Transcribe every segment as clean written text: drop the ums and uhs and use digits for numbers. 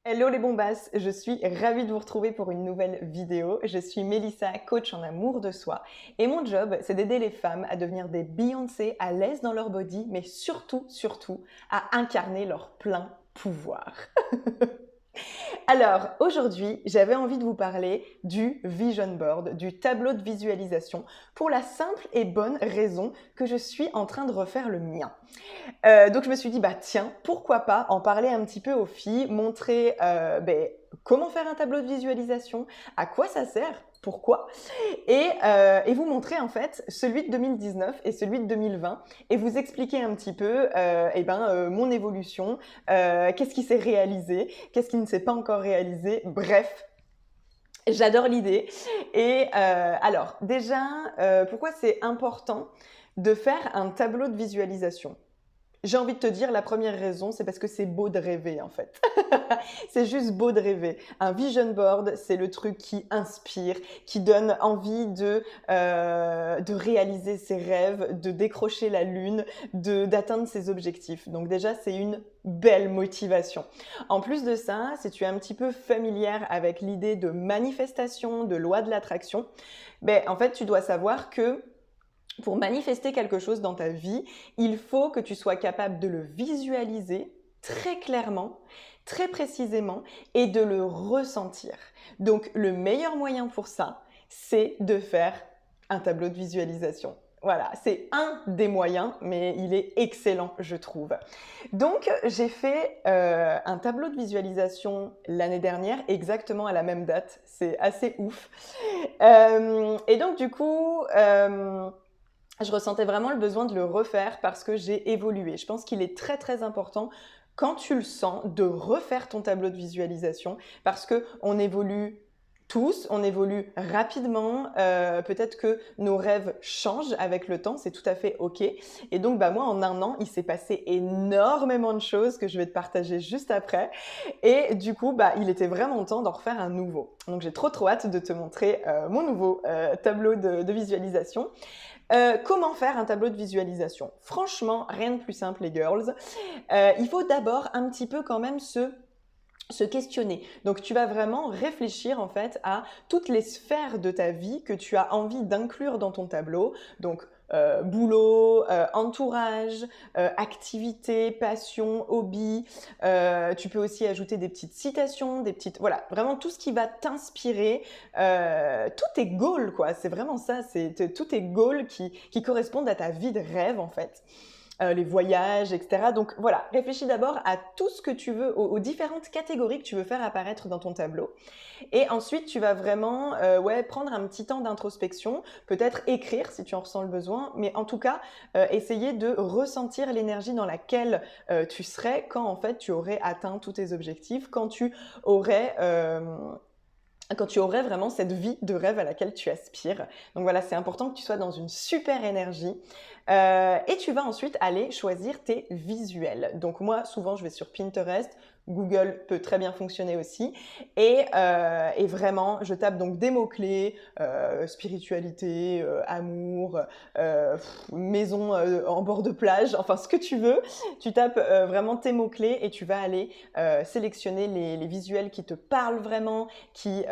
Hello les bombasses, je suis ravie de vous retrouver pour une nouvelle vidéo. Je suis Mélissa, coach en amour de soi et mon job, c'est d'aider les femmes à devenir des Beyoncé à l'aise dans leur body, mais surtout, à incarner leur plein pouvoir. Alors, aujourd'hui, j'avais envie de vous parler du vision board, du tableau de visualisation, pour la simple et bonne raison que je suis en train de refaire le mien. Donc je me suis dit, bah tiens, pourquoi pas en parler un petit peu aux filles, montrer comment faire un tableau de visualisation, à quoi ça sert, pourquoi, et vous montrer en fait celui de 2019 et celui de 2020 et vous expliquer un petit peu mon évolution, qu'est-ce qui s'est réalisé, qu'est-ce qui ne s'est pas encore réalisé, bref. J'adore l'idée. Et alors, déjà, pourquoi c'est important de faire un tableau de visualisation? J'ai envie de te dire, la première raison, c'est parce que c'est beau de rêver, en fait. C'est juste beau de rêver. Un vision board, c'est le truc qui inspire, qui donne envie de réaliser ses rêves, de décrocher la lune, d'atteindre ses objectifs. Donc déjà, c'est une belle motivation. En plus de ça, si tu es un petit peu familière avec l'idée de manifestation, de loi de l'attraction, en fait, tu dois savoir que pour manifester quelque chose dans ta vie, il faut que tu sois capable de le visualiser très clairement, très précisément et de le ressentir. Donc le meilleur moyen pour ça, c'est de faire un tableau de visualisation. Voilà, c'est un des moyens, mais il est excellent, je trouve. Donc, j'ai fait un tableau de visualisation l'année dernière, exactement à la même date. C'est assez ouf. Et donc, du coup, je ressentais vraiment le besoin de le refaire parce que j'ai évolué. Je pense qu'il est très important quand tu le sens de refaire ton tableau de visualisation parce que on évolue tous, on évolue rapidement, peut-être que nos rêves changent avec le temps, c'est tout à fait ok. Et donc moi en un an, il s'est passé énormément de choses que je vais te partager juste après. Et du coup, il était vraiment temps d'en refaire un nouveau. Donc j'ai trop hâte de te montrer mon nouveau tableau de visualisation. Comment faire un tableau de visualisation? Franchement, rien de plus simple les girls. Il faut d'abord un petit peu quand même se questionner. Donc tu vas vraiment réfléchir en fait à toutes les sphères de ta vie que tu as envie d'inclure dans ton tableau. Donc boulot, entourage, activité, passion, hobby. Tu peux aussi ajouter des petites citations, des petites, voilà, vraiment tout ce qui va t'inspirer. Tout est goal, quoi. C'est vraiment ça. Tout est goal qui correspondent à ta vie de rêve en fait. Les voyages, etc. Donc voilà, réfléchis d'abord à tout ce que tu veux, aux différentes catégories que tu veux faire apparaître dans ton tableau. Et ensuite, tu vas vraiment prendre un petit temps d'introspection, peut-être écrire si tu en ressens le besoin, mais en tout cas, essayer de ressentir l'énergie dans laquelle tu serais quand en fait tu aurais atteint tous tes objectifs, quand tu aurais vraiment cette vie de rêve à laquelle tu aspires. Donc voilà, c'est important que tu sois dans une super énergie. Et tu vas ensuite aller choisir tes visuels. Donc moi, souvent, je vais sur Pinterest. Google peut très bien fonctionner aussi. Et vraiment, je tape donc des mots-clés, spiritualité, amour, maison en bord de plage, enfin ce que tu veux. Tu tapes vraiment tes mots-clés et tu vas aller sélectionner les visuels qui te parlent vraiment, qui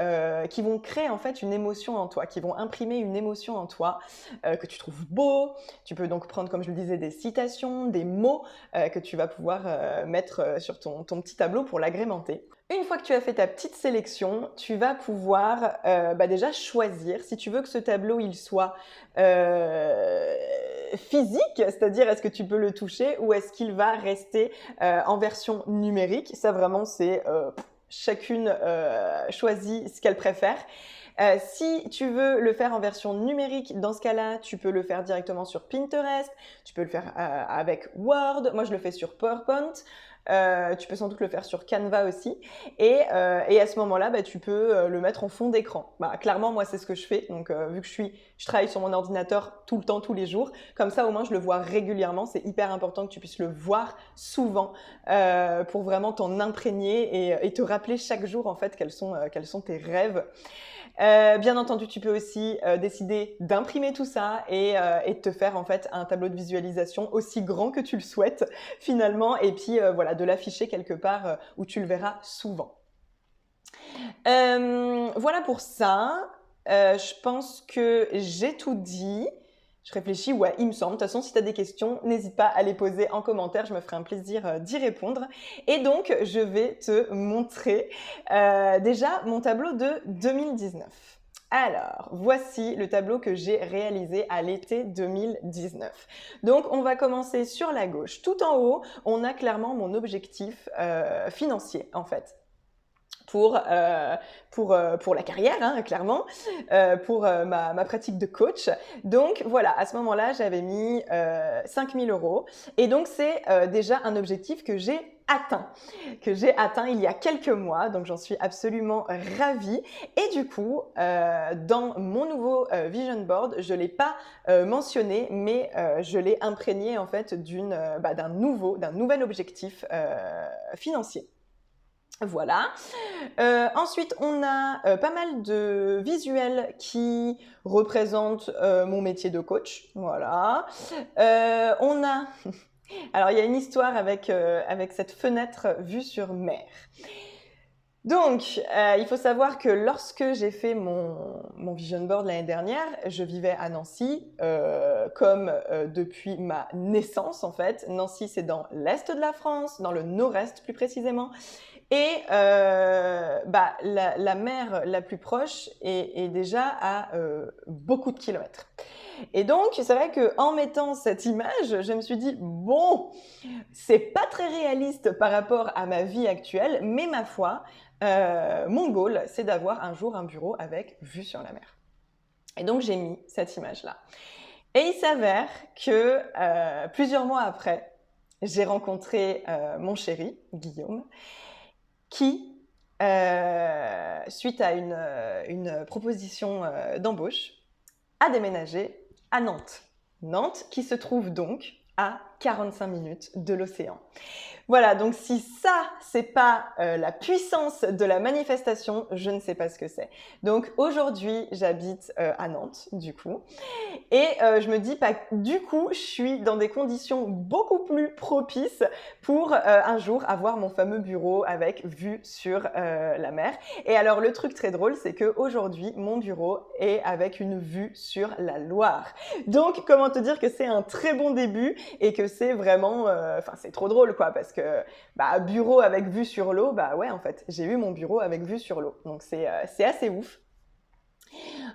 vont créer en fait une émotion en toi, qui vont imprimer une émotion en toi que tu trouves beau. Tu peux donc prendre, comme je le disais, des citations, des mots que tu vas pouvoir mettre sur ton petit tableau pour l'agrémenter. Une fois que tu as fait ta petite sélection, tu vas pouvoir déjà choisir si tu veux que ce tableau il soit physique, c'est-à-dire est-ce que tu peux le toucher ou est-ce qu'il va rester en version numérique. Ça vraiment c'est chacune choisit ce qu'elle préfère. Si tu veux le faire en version numérique, dans ce cas-là, tu peux le faire directement sur Pinterest, tu peux le faire avec Word, moi je le fais sur PowerPoint, tu peux sans doute le faire sur Canva aussi, et à ce moment-là, tu peux le mettre en fond d'écran. Clairement, moi c'est ce que je fais, donc vu que je travaille sur mon ordinateur tout le temps, tous les jours, comme ça au moins je le vois régulièrement, c'est hyper important que tu puisses le voir souvent pour vraiment t'en imprégner et te rappeler chaque jour en fait quels sont tes rêves. Bien entendu, tu peux aussi décider d'imprimer tout ça et de te faire en fait un tableau de visualisation aussi grand que tu le souhaites finalement et puis voilà, de l'afficher quelque part où tu le verras souvent. Voilà pour ça. Je pense que j'ai tout dit. Je réfléchis, ouais, il me semble. De toute façon, si tu as des questions, n'hésite pas à les poser en commentaire. Je me ferai un plaisir d'y répondre. Et donc, je vais te montrer déjà mon tableau de 2019. Alors, voici le tableau que j'ai réalisé à l'été 2019. Donc, on va commencer sur la gauche. Tout en haut, on a clairement mon objectif financier, en fait. Pour la carrière, hein, clairement, pour ma pratique de coach. Donc voilà, à ce moment-là, j'avais mis 5 000 €. Et donc c'est déjà un objectif que j'ai atteint il y a quelques mois. Donc j'en suis absolument ravie. Et du coup, dans mon nouveau vision board, je l'ai pas mentionné, mais je l'ai imprégné en fait d'un nouvel objectif financier. Voilà. Ensuite, on a pas mal de visuels qui représentent mon métier de coach. Voilà. On a... Alors, il y a une histoire avec cette fenêtre vue sur mer. Donc, il faut savoir que lorsque j'ai fait mon vision board l'année dernière, je vivais à Nancy, comme depuis ma naissance en fait. Nancy, c'est dans l'est de la France, dans le nord-est plus précisément. Et la mer la plus proche est déjà à beaucoup de kilomètres. Et donc, c'est vrai qu'en mettant cette image, je me suis dit, bon, c'est pas très réaliste par rapport à ma vie actuelle, mais ma foi, mon goal, c'est d'avoir un jour un bureau avec vue sur la mer. Et donc, j'ai mis cette image-là. Et il s'avère que plusieurs mois après, j'ai rencontré mon chéri, Guillaume, qui, suite à une proposition d'embauche, a déménagé à Nantes. Nantes qui se trouve donc à 45 minutes de l'océan. Voilà, donc si ça, c'est pas la puissance de la manifestation, je ne sais pas ce que c'est. Donc aujourd'hui, j'habite à Nantes, du coup. Et je me dis, du coup, je suis dans des conditions beaucoup plus propices pour un jour avoir mon fameux bureau avec vue sur la mer. Et alors, le truc très drôle, c'est qu'aujourd'hui, mon bureau est avec une vue sur la Loire. Donc, comment te dire que c'est un très bon début et que c'est vraiment... Enfin, c'est trop drôle, quoi, parce que bureau avec vue sur l'eau, bah ouais, en fait, j'ai eu mon bureau avec vue sur l'eau. Donc, c'est assez ouf.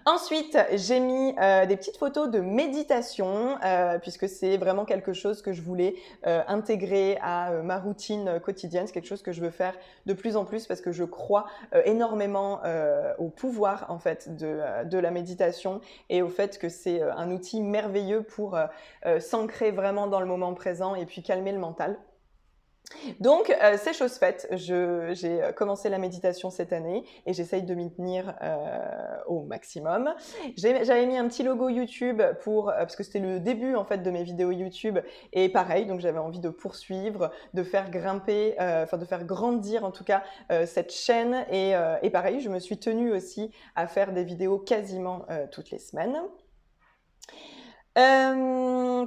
Ensuite, j'ai mis des petites photos de méditation, puisque c'est vraiment quelque chose que je voulais intégrer à ma routine quotidienne. C'est quelque chose que je veux faire de plus en plus parce que je crois énormément au pouvoir en fait de la méditation et au fait que c'est un outil merveilleux pour s'ancrer vraiment dans le moment présent et puis calmer le mental. Donc, c'est chose faite. J'ai commencé la méditation cette année et j'essaye de m'y tenir au maximum. J'avais mis un petit logo YouTube parce que c'était le début en fait de mes vidéos YouTube et pareil, donc j'avais envie de poursuivre, de faire grimper, de faire grandir en tout cas cette chaîne et pareil, je me suis tenue aussi à faire des vidéos quasiment toutes les semaines.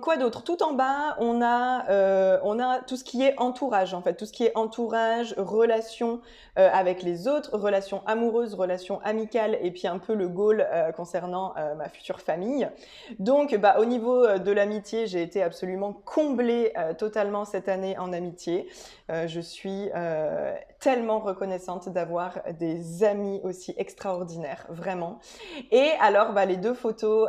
Quoi d'autre? Tout en bas, on a tout ce qui est entourage, en fait. Tout ce qui est entourage, relations avec les autres, relations amoureuses, relations amicales, et puis un peu le goal concernant ma future famille. Donc, au niveau de l'amitié, j'ai été absolument comblée totalement cette année en amitié. Je suis tellement reconnaissante d'avoir des amis aussi extraordinaires, vraiment. Et alors, les deux photos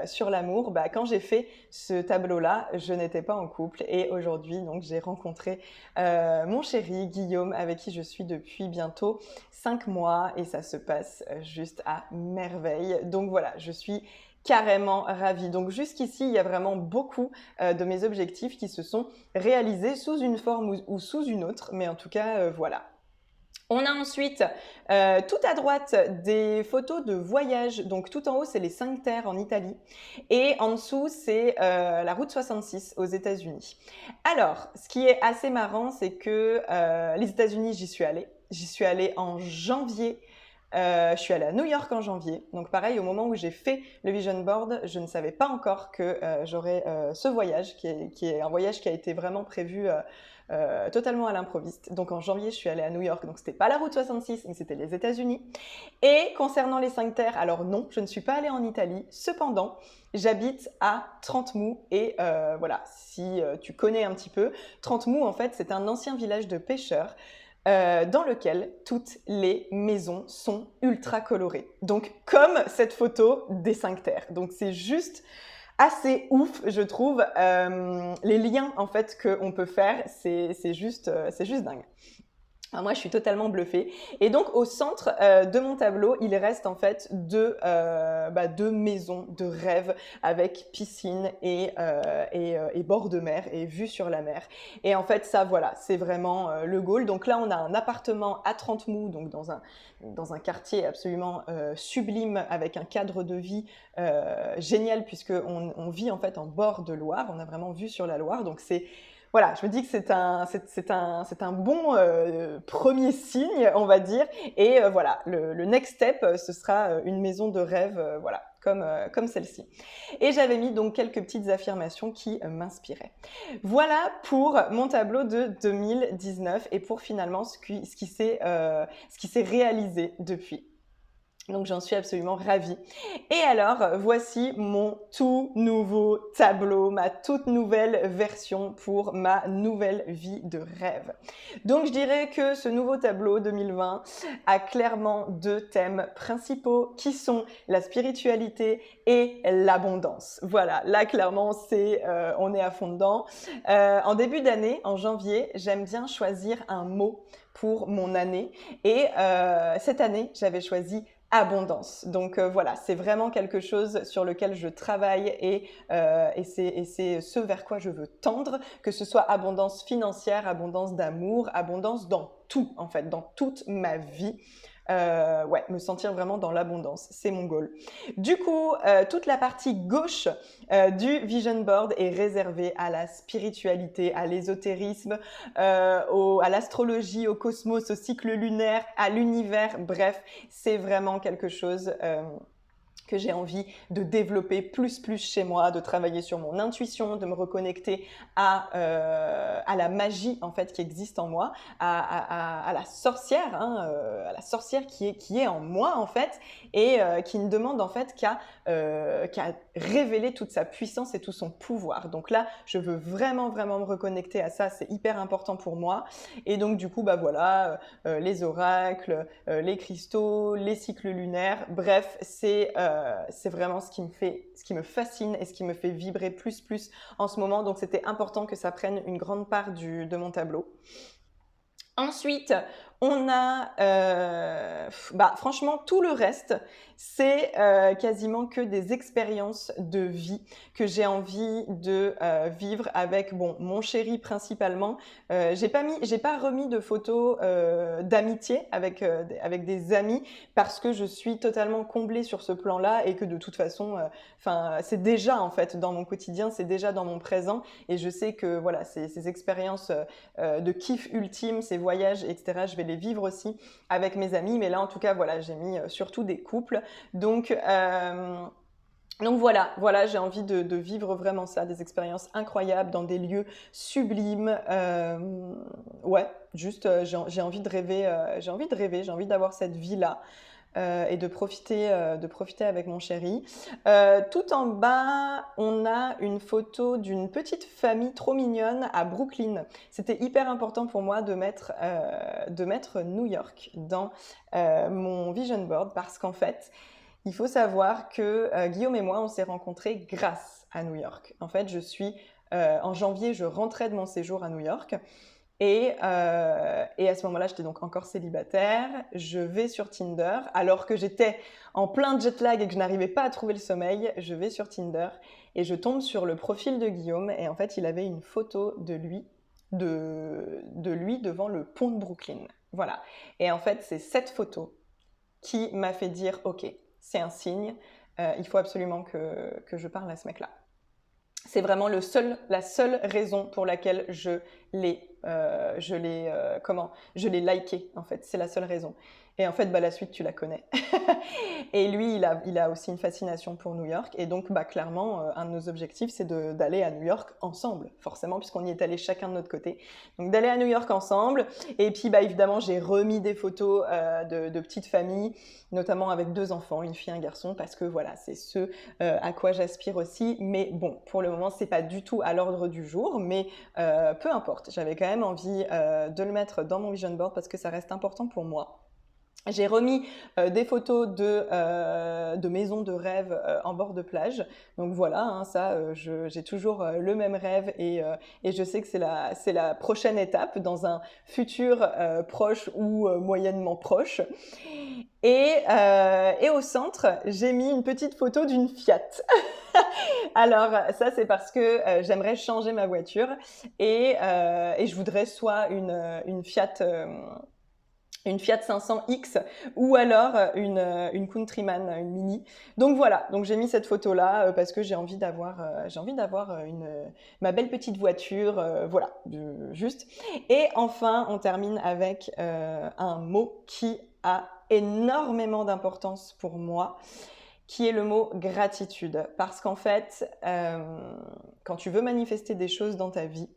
sur l'amour, quand j'ai fait ce tableau-là, je n'étais pas en couple et aujourd'hui, donc, j'ai rencontré mon chéri Guillaume avec qui je suis depuis bientôt 5 mois et ça se passe juste à merveille. Donc voilà, je suis carrément ravie. Donc jusqu'ici, il y a vraiment beaucoup de mes objectifs qui se sont réalisés sous une forme ou sous une autre, mais en tout cas, voilà. On a ensuite tout à droite des photos de voyage. Donc tout en haut, c'est les 5 terres en Italie. Et en dessous, c'est la route 66 aux États-Unis. Alors, ce qui est assez marrant, c'est que les États-Unis, j'y suis allée. J'y suis allée en janvier. Je suis allée à New York en janvier. Donc pareil, au moment où j'ai fait le Vision Board, je ne savais pas encore que j'aurais ce voyage, qui est un voyage qui a été vraiment prévu totalement à l'improviste. Donc en janvier, je suis allée à New York, donc c'était pas la route 66, mais c'était les États-Unis. Et concernant les 5 terres, alors non, je ne suis pas allée en Italie. Cependant, j'habite à Trente-Mou et voilà, si tu connais un petit peu, Trente-Mou en fait, c'est un ancien village de pêcheurs dans lequel toutes les maisons sont ultra colorées. Donc comme cette photo des 5 terres. Donc c'est juste assez ouf, je trouve. Les liens en fait qu'on peut faire, c'est juste dingue. Alors moi, je suis totalement bluffée. Et donc, au centre de mon tableau, il reste en fait deux maisons de rêve avec piscine et bord de mer et vue sur la mer. Et en fait, ça, voilà, c'est vraiment le goal. Donc là, on a un appartement à Trente-Mou, donc dans un quartier absolument sublime avec un cadre de vie génial puisqu'on vit en fait en bord de Loire. On a vraiment vue sur la Loire. Donc voilà, je me dis que c'est un bon premier signe, on va dire. Et voilà, le next step, ce sera une maison de rêve, voilà, comme celle-ci. Et j'avais mis donc quelques petites affirmations qui m'inspiraient. Voilà pour mon tableau de 2019 et pour finalement ce qui s'est réalisé depuis. Donc j'en suis absolument ravie. Et alors, voici mon tout nouveau tableau, ma toute nouvelle version pour ma nouvelle vie de rêve. Donc je dirais que ce nouveau tableau 2020 a clairement 2 thèmes principaux qui sont la spiritualité et l'abondance. Voilà, là clairement on est à fond dedans. En début d'année, en janvier, j'aime bien choisir un mot pour mon année et cette année, j'avais choisi abondance. Donc voilà, c'est vraiment quelque chose sur lequel je travaille et c'est ce vers quoi je veux tendre, que ce soit abondance financière, abondance d'amour, abondance dans tout en fait, dans toute ma vie. Ouais, me sentir vraiment dans l'abondance, c'est mon goal. Du coup, toute la partie gauche du vision board est réservée à la spiritualité, à l'ésotérisme, à l'astrologie, au cosmos, au cycle lunaire, à l'univers. Bref, c'est vraiment quelque chose que j'ai envie de développer plus chez moi, de travailler sur mon intuition, de me reconnecter à la magie en fait qui existe en moi, à la sorcière, à la sorcière qui est en moi en fait et qui ne demande en fait qu'à révéler toute sa puissance et tout son pouvoir. Donc là, je veux vraiment me reconnecter à ça, c'est hyper important pour moi. Et donc du coup, bah voilà, les oracles, les cristaux, les cycles lunaires, bref, c'est vraiment ce qui me fascine et ce qui me fait vibrer plus en ce moment. Donc c'était important que ça prenne une grande part de mon tableau. Ensuite, on a, franchement, tout le reste, c'est quasiment que des expériences de vie que j'ai envie de vivre avec, bon, mon chéri principalement. J'ai pas remis de photos d'amitié avec des amis parce que je suis totalement comblée sur ce plan-là et que de toute façon, c'est déjà en fait dans mon quotidien, c'est déjà dans mon présent et je sais que voilà, ces expériences de kiff ultime, ces voyages, etc., je vais les vivre aussi avec mes amis, mais là en tout cas voilà, j'ai mis surtout des couples, donc voilà, j'ai envie de vivre vraiment ça, des expériences incroyables dans des lieux sublimes. Ouais, juste j'ai envie de rêver, j'ai envie d'avoir cette vie-là. Et de profiter avec mon chéri. Tout en bas, on a une photo d'une petite famille trop mignonne à Brooklyn. C'était hyper important pour moi de mettre New York dans mon vision board parce qu'en fait, il faut savoir que Guillaume et moi, on s'est rencontrés grâce à New York. En fait, en janvier, je rentrais de mon séjour à New York. Et à ce moment-là, j'étais donc encore célibataire. Je vais sur Tinder, alors que j'étais en plein jet lag et que je n'arrivais pas à trouver le sommeil. Je vais sur Tinder et je tombe sur le profil de Guillaume. Et en fait, il avait une photo de lui devant le pont de Brooklyn. Voilà. Et en fait, c'est cette photo qui m'a fait dire « Ok, c'est un signe. Il faut absolument que je parle à ce mec-là. » C'est vraiment la seule raison pour laquelle je je l'ai liké en fait, c'est la seule raison. Et en fait, bah, la suite, tu la connais. Et lui, il a aussi une fascination pour New York. Et donc, bah, clairement, un de nos objectifs, c'est d'aller à New York ensemble, forcément, puisqu'on y est allé chacun de notre côté. Donc, d'aller à New York ensemble. Et puis, bah, évidemment, j'ai remis des photos de petites familles, notamment avec 2 enfants, une fille et un garçon, parce que voilà, c'est ce à quoi j'aspire aussi. Mais bon, pour le moment, c'est pas du tout à l'ordre du jour, mais peu importe. J'avais quand même envie de le mettre dans mon vision board parce que ça reste important pour moi. J'ai remis des photos de maisons de rêve en bord de plage. Donc voilà, hein, ça, j'ai toujours le même rêve et je sais que c'est la prochaine étape dans un futur proche ou moyennement proche. Et au centre, j'ai mis une petite photo d'une Fiat. Alors ça, c'est parce que j'aimerais changer ma voiture et je voudrais soit une Fiat... une Fiat 500X ou alors une Countryman, une Mini. Donc voilà, donc j'ai mis cette photo-là parce que j'ai envie d'avoir ma belle petite voiture, voilà, juste. Et enfin, on termine avec un mot qui a énormément d'importance pour moi, qui est le mot gratitude. Parce qu'en fait, quand tu veux manifester des choses dans ta vie,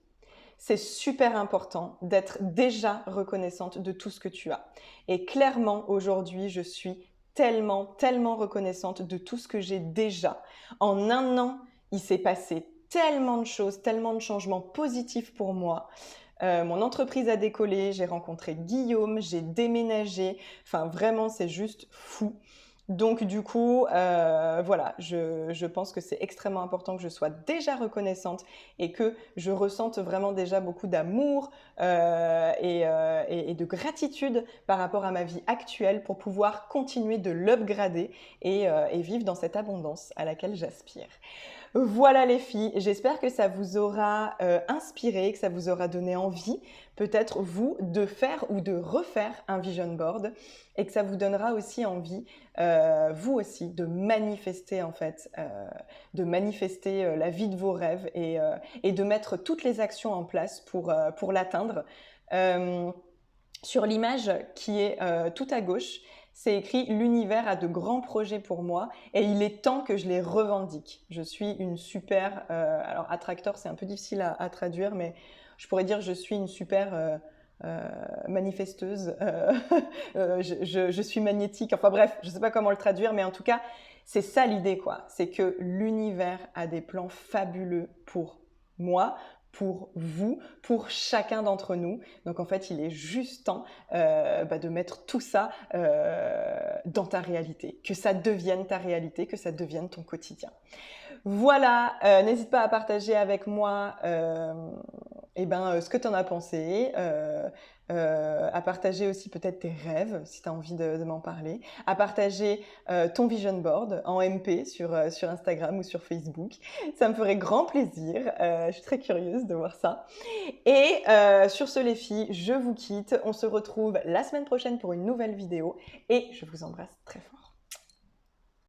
c'est super important d'être déjà reconnaissante de tout ce que tu as. Et clairement, aujourd'hui, je suis tellement, tellement reconnaissante de tout ce que j'ai déjà. En un an, il s'est passé tellement de choses, tellement de changements positifs pour moi. Mon entreprise a décollé, j'ai rencontré Guillaume, j'ai déménagé. Enfin, vraiment, c'est juste fou. Donc du coup, voilà, je pense que c'est extrêmement important que je sois déjà reconnaissante et que je ressente vraiment déjà beaucoup d'amour et de gratitude par rapport à ma vie actuelle pour pouvoir continuer de l'upgrader et vivre dans cette abondance à laquelle j'aspire. Voilà les filles, j'espère que ça vous aura inspiré, que ça vous aura donné envie, peut-être vous, de faire ou de refaire un vision board et que ça vous donnera aussi envie, vous aussi, de manifester en fait, la vie de vos rêves et de mettre toutes les actions en place pour l'atteindre. Sur l'image qui est tout à gauche, c'est écrit « L'univers a de grands projets pour moi et il est temps que je les revendique ». Je suis une super... alors, attracteur, c'est un peu difficile à traduire, mais je pourrais dire je suis une super manifesteuse. Je suis magnétique. Enfin bref, je ne sais pas comment le traduire, mais en tout cas, c'est ça l'idée, quoi. C'est que l'univers a des plans fabuleux pour moi, pour vous, pour chacun d'entre nous. Donc en fait, il est juste temps de mettre tout ça dans ta réalité, que ça devienne ta réalité, que ça devienne ton quotidien. Voilà, n'hésite pas à partager avec moi ce que tu en as pensé, à partager aussi peut-être tes rêves si tu as envie de m'en parler, à partager ton vision board en MP sur Instagram ou sur Facebook. Ça me ferait grand plaisir, je suis très curieuse de voir ça. Et sur ce les filles, je vous quitte, on se retrouve la semaine prochaine pour une nouvelle vidéo et je vous embrasse très fort.